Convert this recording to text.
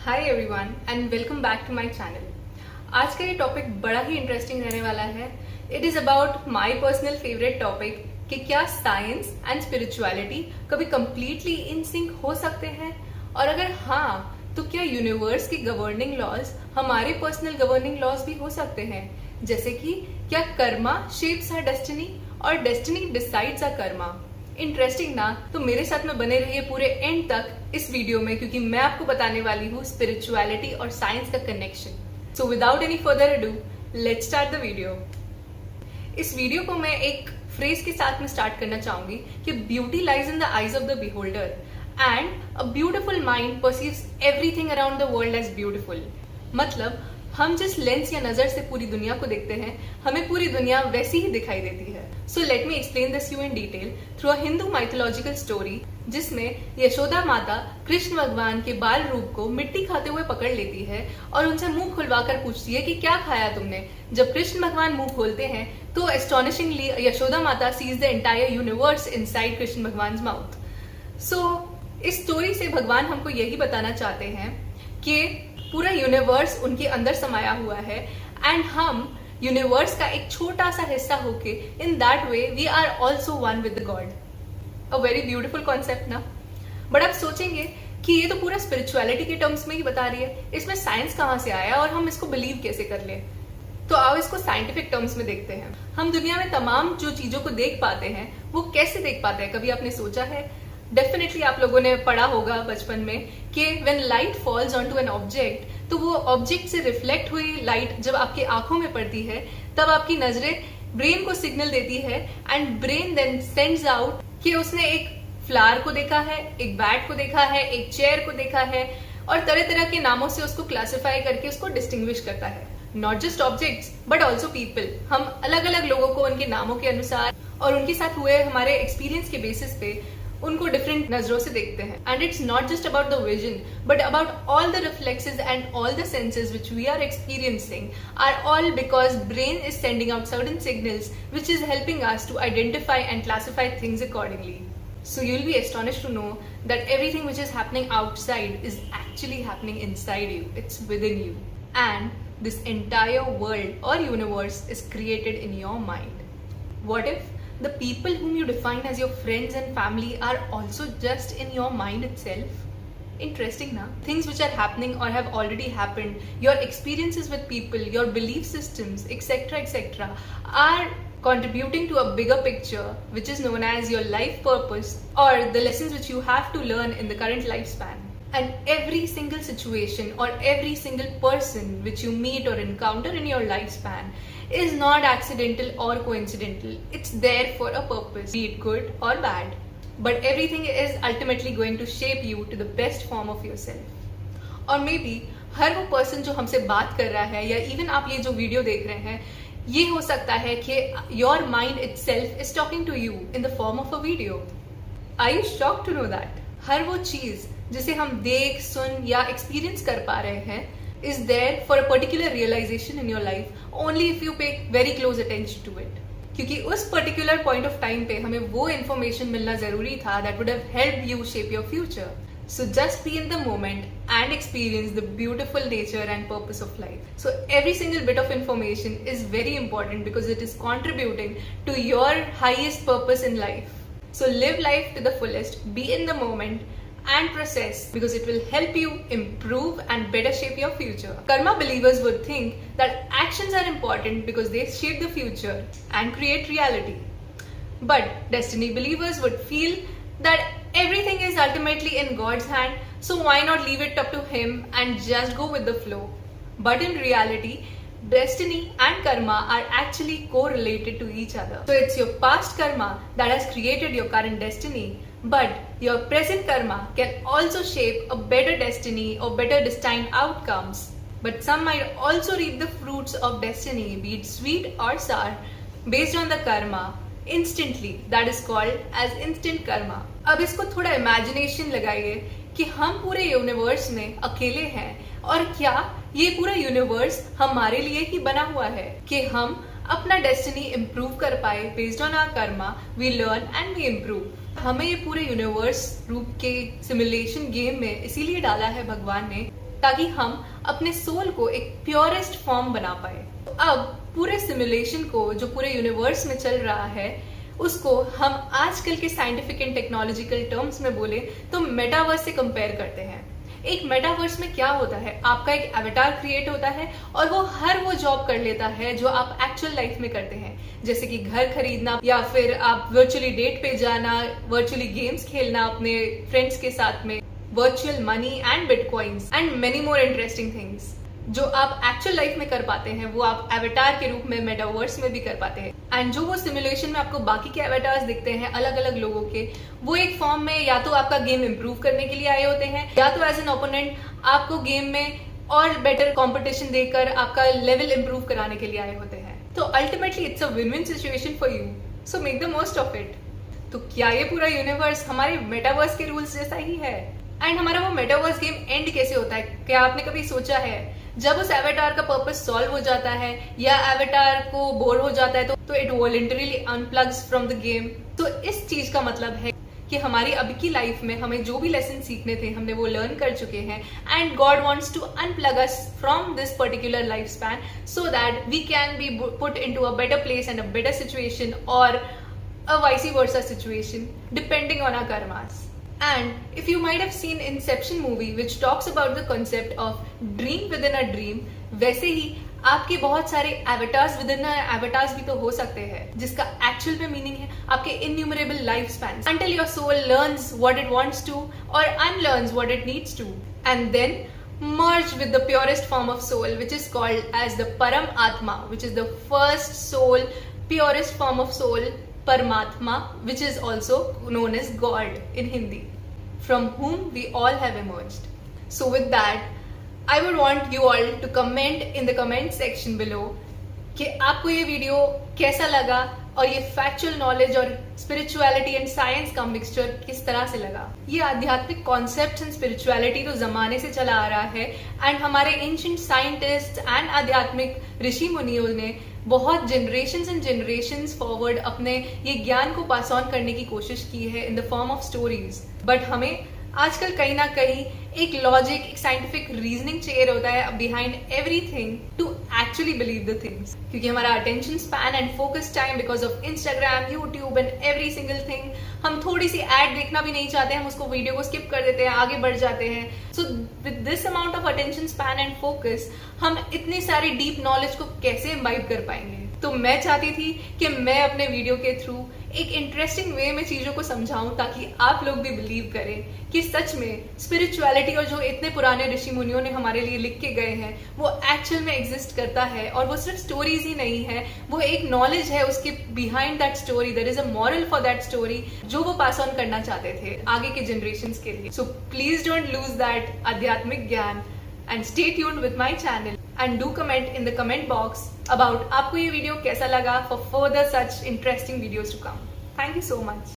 Hi everyone and welcome back to my channel. आज का ये टॉपिक बड़ा ही इंटरेस्टिंग रहने वाला है। It is about my personal favourite topic कि क्या साइंस एंड स्पिरिचुअलिटी कभी कंप्लीटली इन सिंक हो सकते हैं, और अगर हाँ तो क्या यूनिवर्स की गवर्निंग लॉज हमारे पर्सनल गवर्निंग लॉज भी हो सकते हैं। जैसे कि क्या कर्मा शेप्स आवर डेस्टिनी और destiny decides our karma. Interesting ना? तो मेरे साथ में बने रहिए पूरे एंड तक इस वीडियो में, क्योंकि मैं आपको बताने वाली हूँ स्पिरिचुअलिटी और साइंस का connection. So without any further ado let's start the video. इस वीडियो को मैं एक फ्रेज के साथ में स्टार्ट करना चाहूंगी कि beauty lies in the eyes of the beholder and a beautiful mind perceives everything around the world as beautiful. मतलब हम जिस लेंस या नजर से पूरी दुनिया को देखते हैं, हमें पूरी दुनिया वैसी ही दिखाई देती है। So let me explain this you in detail through a Hindu mythological story, जिसमें यशोदा माता कृष्ण भगवान के बाल रूप को मिट्टी खाते हुए पकड़ लेती है और उनसे मुंह खुलवाकर पूछती है कि क्या खाया तुमने। जब कृष्ण भगवान मुंह खोलते हैं तो astonishingly Yashoda Mata sees the entire universe inside Krishna Bhagwan mouth. सो इस स्टोरी से भगवान हमको यही बताना चाहते हैं कि पूरा यूनिवर्स उनके अंदर समाया हुआ है एंड हम यूनिवर्स का एक छोटा सा हिस्सा होके in that way we are also one with God. A very beautiful concept ना? बट आप सोचेंगे कि ये तो पूरा स्पिरिचुअलिटी के टर्म्स में ही बता रही है, इसमें साइंस कहाँ से आया और हम इसको बिलीव कैसे कर ले। तो आओ इसको साइंटिफिक टर्म्स में देखते हैं। हम दुनिया में तमाम जो चीजों को देख पाते हैं वो कैसे देख पाते हैं, कभी आपने सोचा है? डेफिनेटली आप लोगों ने पढ़ा होगा बचपन में कि when light falls onto an object, तो वो ऑब्जेक्ट से रिफ्लेक्ट हुई लाइट जब आपकी आंखों में पड़ती है तब आपकी नजरें ब्रेन को सिग्नल देती है and brain then sends out कि उसने एक फ्लावर को देखा है, एक बैट को देखा है, एक चेयर को देखा है, और तरह तरह के नामों से उसको क्लासिफाई करके उसको डिस्टिंग्विश करता है। Not just objects but also people. हम अलग अलग लोगों को उनके नामों के अनुसार और उनके साथ हुए हमारे एक्सपीरियंस के बेसिस पे उनको डिफरेंट नजरों से देखते हैं। And it's not just about the vision but about all the reflexes and all the senses which we are experiencing are all because brain is sending out certain signals which is helping us to identify and classify things accordingly. So you'll be astonished to know that everything which is happening outside is actually happening inside you. It's within you. And this entire world or universe is created in your mind. What if the people whom you define as your friends and family are also just in your mind itself? Interesting, na? Things which are happening or have already happened, your experiences with people, your belief systems, etc., are contributing to a bigger picture which is known as your life purpose or the lessons which you have to learn in the current lifespan. And every single situation or every single person which you meet or encounter in your lifespan is not accidental or coincidental. It's there for a purpose, be it good or bad. But everything is ultimately going to shape you to the best form of yourself. और maybe हर वो person जो हमसे बात कर रहा है या even आप ये जो वीडियो देख रहे हैं, ये हो सकता है कि your mind itself is talking to you in the form of a video. Are you shocked to know that? हर वो चीज जिसे हम देख, सुन या एक्सपीरियंस कर पा रहे हैं is there for a particular realization in your life only if you pay very close attention to it. क्योंकि उस पर्टिकुलर पॉइंट ऑफ टाइम पे हमें वो इन्फॉर्मेशन मिलना जरूरी था that would have helped you shape your future. So just be in the moment and experience the beautiful nature and purpose of life. So every single bit of information is very important because it is contributing to your highest purpose in life. So live life to the fullest, be in the moment and process because it will help you improve and better shape your future. Karma believers would think that actions are important because they shape the future and create reality. But destiny believers would feel that everything is ultimately in God's hand, so why not leave it up to Him and just go with the flow? But in reality, destiny and karma are actually correlated to each other. So it's your past karma that has created your current destiny, but your present karma can also shape a better destiny or better destined outcomes. But some might also reap the fruits of destiny, be it sweet or sour, based on the karma instantly. That is called as instant karma. अब इसको थोड़ा imagination लगाइए कि हम पूरे universe में अकेले हैं और क्या ये पूरा यूनिवर्स हमारे लिए ही बना हुआ है कि हम अपना डेस्टिनी इम्प्रूव कर पाए based on our karma, we learn and we improve. हमें ये पूरे यूनिवर्स रूप के सिमुलेशन गेम में इसीलिए डाला है भगवान ने ताकि हम अपने सोल को एक प्योरेस्ट फॉर्म बना पाए। अब पूरे सिमुलेशन को, जो पूरे यूनिवर्स में चल रहा है, उसको हम आजकल के साइंटिफिक एंड टेक्नोलॉजिकल टर्म्स में बोले तो मेटावर्स से कंपेयर करते हैं। एक मेटावर्स में क्या होता है, आपका एक एवेटार क्रिएट होता है और वो हर वो जॉब कर लेता है जो आप एक्चुअल लाइफ में करते हैं, जैसे कि घर खरीदना या फिर आप वर्चुअली डेट पे जाना, वर्चुअली गेम्स खेलना अपने फ्रेंड्स के साथ में, virtual money and bitcoins and many more interesting things. जो आप एक्चुअल लाइफ में कर पाते हैं वो आप एवेटार के रूप में मेटावर्स में भी कर पाते हैं। एंड जो वो सिमुलेशन में आपको बाकी के एवेटार्स दिखते हैं अलग अलग लोगों के, वो एक फॉर्म में या तो आपका गेम इंप्रूव करने के लिए आए होते हैं, या तो एज एन ओपोनेंट आपको गेम में और बेटर कॉम्पिटिशन देकर आपका लेवल इंप्रूव कराने के लिए आए होते हैं। तो ultimately it's a win win situation for you, so make the most of it. तो क्या ये पूरा यूनिवर्स हमारे मेटावर्स के रूल्स जैसा ही है? एंड हमारा वो मेटावर्स गेम एंड कैसे होता है? क्या आपने कभी सोचा है जब उस एवेटार का पर्पस सॉल्व हो जाता है या एवेटार को बोर हो जाता है तो it voluntarily unplugs from the game? तो इस चीज का मतलब है कि हमारी अभी की लाइफ में हमें जो भी लेसन सीखने थे हमने वो लर्न कर चुके हैं, and God wants to unplug us from this particular life span so that we can be put into a better place and a better situation और a vice versa situation depending on our karmas. And if you might have seen Inception movie which talks about the concept of dream within a dream, वैसे ही आपके बहुत सारे avatars within a avatars भी तो हो सकते हैं, जिसका actual में meaning है आपके innumerable lifespans until your soul learns what it wants to or unlearns what it needs to, and then merge with the purest form of soul which is called as the Param Atma, which is the first soul, purest form of soul, Paramatma, which is also known as God in Hindi, from whom we all have emerged. So with that, I would want you all to comment in the comment section below कि आपको ये video कैसा लगा और ये factual knowledge और spirituality and science का mixture किस तरह से लगा। ये आध्यात्मिक कॉन्सेप्ट्स एंड स्पिरिचुअलिटी तो जमाने से चला आ रहा है, एंड हमारे एंशिएंट साइंटिस्ट एंड आध्यात्मिक ऋषि मुनियों ने बहुत जनरेशंस एंड जनरेशंस फॉरवर्ड अपने ये ज्ञान को पास ऑन करने की कोशिश की है in the form of stories. But हमें आजकल कहीं ना कहीं एक लॉजिक, एक साइंटिफिक रीजनिंग चाहिए होता है behind everything to actually believe the things, क्योंकि हमारा attention span and focus time because of Instagram, YouTube and every single thing, हम थोड़ी सी एड देखना भी नहीं चाहते, हम उसको वीडियो को स्किप कर देते हैं, आगे बढ़ जाते हैं। So with this amount of attention span and focus हम इतनी सारी डीप नॉलेज को कैसे इम्बाइब कर पाएंगे? तो मैं चाहती थी कि मैं अपने वीडियो के थ्रू एक इंटरेस्टिंग वे में चीजों को समझाऊं ताकि आप लोग भी बिलीव करें कि सच में स्पिरिचुअलिटी और जो इतने पुराने ऋषि मुनियों ने हमारे लिए लिख के गए हैं वो एक्चुअल में एग्जिस्ट करता है, और वो सिर्फ स्टोरीज ही नहीं है, वो एक नॉलेज है उसके behind that story. There is a moral for that story जो वो पास ऑन करना चाहते थे आगे के जनरेशंस के लिए। So please don't lose that आध्यात्मिक ज्ञान and stay tuned with my channel and do comment in the comment box about आपको ये वीडियो कैसा लगा for further such interesting videos to come. Thank you so much.